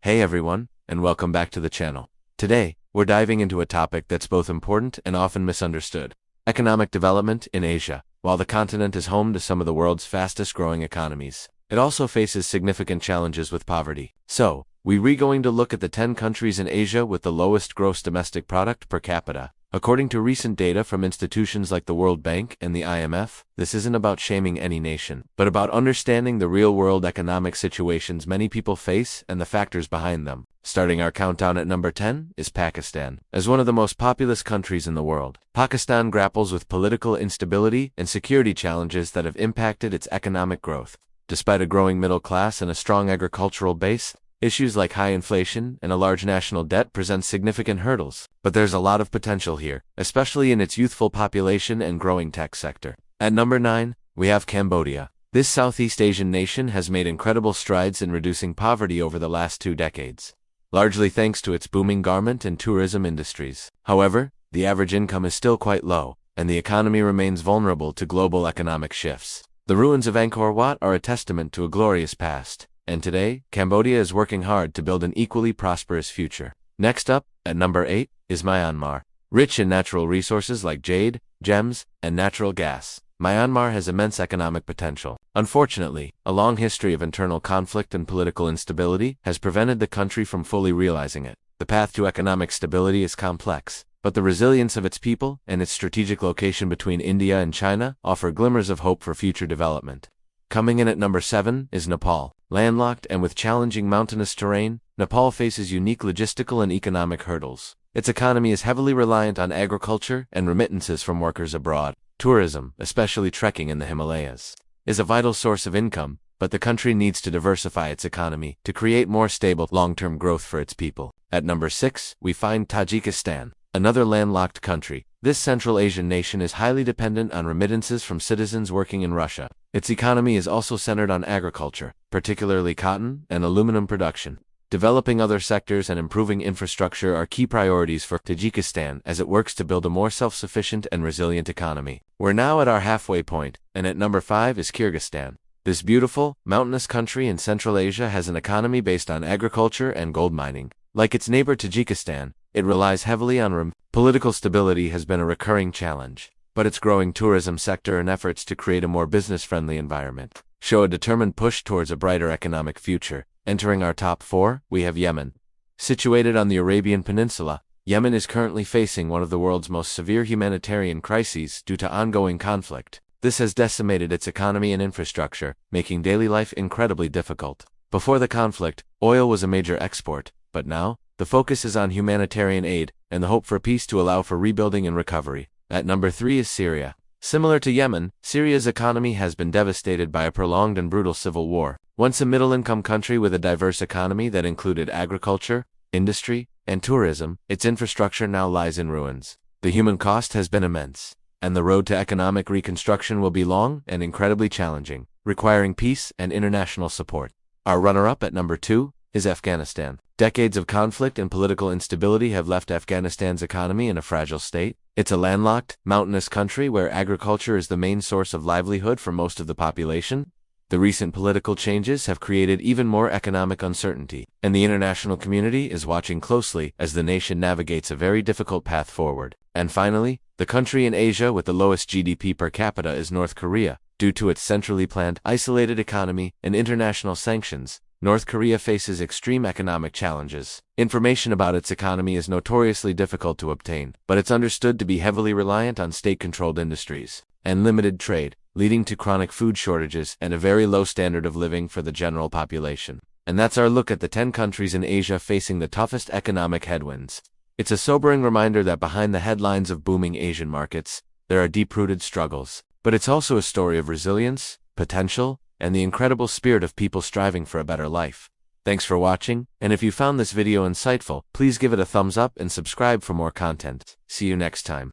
Hey everyone, and welcome back to the channel. Today, we're diving into a topic that's both important and often misunderstood: economic development in Asia. While the continent is home to some of the world's fastest-growing economies, it also faces significant challenges with poverty. So, we're going to look at the 10 countries in Asia with the lowest gross domestic product per capita. According to recent data from institutions like the World Bank and the IMF, this isn't about shaming any nation, but about understanding the real-world economic situations many people face and the factors behind them. Starting our countdown at number 10 is Pakistan. As one of the most populous countries in the world, Pakistan grapples with political instability and security challenges that have impacted its economic growth. Despite a growing middle class and a strong agricultural base, issues like high inflation and a large national debt present significant hurdles. But there's a lot of potential here, especially in its youthful population and growing tech sector. At number 9, we have Cambodia. This Southeast Asian nation has made incredible strides in reducing poverty over the last 2 decades, largely thanks to its booming garment and tourism industries. However, the average income is still quite low, and the economy remains vulnerable to global economic shifts. The ruins of Angkor Wat are a testament to a glorious past, and today, Cambodia is working hard to build an equally prosperous future. Next up, at number 8, is Myanmar. Rich in natural resources like jade, gems, and natural gas, Myanmar has immense economic potential. Unfortunately, a long history of internal conflict and political instability has prevented the country from fully realizing it. The path to economic stability is complex, but the resilience of its people and its strategic location between India and China offer glimmers of hope for future development. Coming in at number 7 is Nepal. Landlocked and with challenging mountainous terrain, Nepal faces unique logistical and economic hurdles. Its economy is heavily reliant on agriculture and remittances from workers abroad. Tourism, especially trekking in the Himalayas, is a vital source of income, but the country needs to diversify its economy to create more stable, long-term growth for its people. At number 6, we find Tajikistan, another landlocked country. This Central Asian nation is highly dependent on remittances from citizens working in Russia. Its economy is also centered on agriculture, particularly cotton and aluminum production. Developing other sectors and improving infrastructure are key priorities for Tajikistan as it works to build a more self-sufficient and resilient economy. We're now at our halfway point, and at number 5 is Kyrgyzstan. This beautiful, mountainous country in Central Asia has an economy based on agriculture and gold mining. Like its neighbor Tajikistan, it relies heavily on political stability has been a recurring challenge, but its growing tourism sector and efforts to create a more business-friendly environment show a determined push towards a brighter economic future. Entering our top 4, we have Yemen. Situated on the Arabian Peninsula, Yemen is currently facing one of the world's most severe humanitarian crises due to ongoing conflict. This has decimated its economy and infrastructure, making daily life incredibly difficult. Before the conflict, oil was a major export, but now, the focus is on humanitarian aid and the hope for peace to allow for rebuilding and recovery. At number 3 is Syria. Similar to Yemen, Syria's economy has been devastated by a prolonged and brutal civil war. Once a middle-income country with a diverse economy that included agriculture, industry, and tourism, its infrastructure now lies in ruins. The human cost has been immense, and the road to economic reconstruction will be long and incredibly challenging, requiring peace and international support. Our runner-up at number 2 is Afghanistan. Decades of conflict and political instability have left Afghanistan's economy in a fragile state. It's a landlocked, mountainous country where agriculture is the main source of livelihood for most of the population. The recent political changes have created even more economic uncertainty, and the international community is watching closely as the nation navigates a very difficult path forward. And finally, the country in Asia with the lowest GDP per capita is North Korea. Due to its centrally planned, isolated economy and international sanctions, North Korea faces extreme economic challenges. Information about its economy is notoriously difficult to obtain, but it's understood to be heavily reliant on state-controlled industries and limited trade, leading to chronic food shortages and a very low standard of living for the general population. And that's our look at the 10 countries in Asia facing the toughest economic headwinds. It's a sobering reminder that behind the headlines of booming Asian markets, there are deep-rooted struggles. But it's also a story of resilience, potential, and the incredible spirit of people striving for a better life. Thanks for watching, and if you found this video insightful, please give it a thumbs up and subscribe for more content. See you next time.